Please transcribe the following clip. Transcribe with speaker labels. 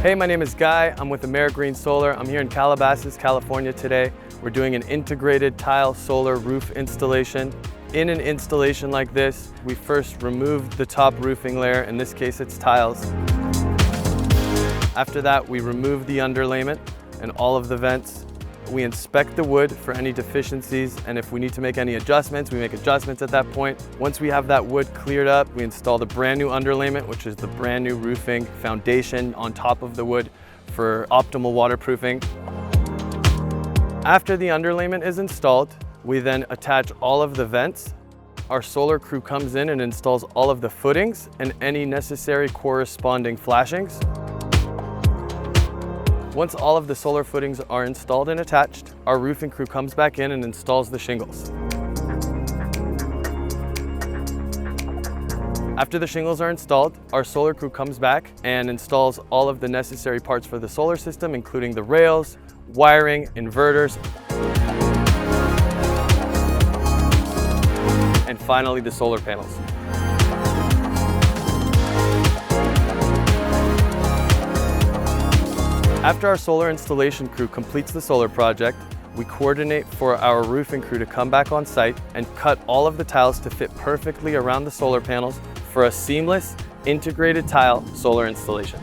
Speaker 1: Hey, my name is Guy. I'm with AmeriGreen Solar. I'm here in Calabasas, California today. We're doing an integrated tile solar roof installation. In an installation like this, we first remove the top roofing layer. In this case, it's tiles. After that, we remove the underlayment and all of the vents. We inspect the wood for any deficiencies, and if we need to make any adjustments, we make adjustments at that point. Once we have that wood cleared up, we install the brand new underlayment, which is the brand new roofing foundation on top of the wood for optimal waterproofing. After the underlayment is installed, we then attach all of the vents. Our solar crew comes in and installs all of the footings and any necessary corresponding flashings. Once all of the solar footings are installed and attached, our roofing crew comes back in and installs the shingles. After the shingles are installed, our solar crew comes back and installs all of the necessary parts for the solar system, including the rails, wiring, inverters, and finally the solar panels. After our solar installation crew completes the solar project, we coordinate for our roofing crew to come back on site and cut all of the tiles to fit perfectly around the solar panels for a seamless, integrated tile solar installation.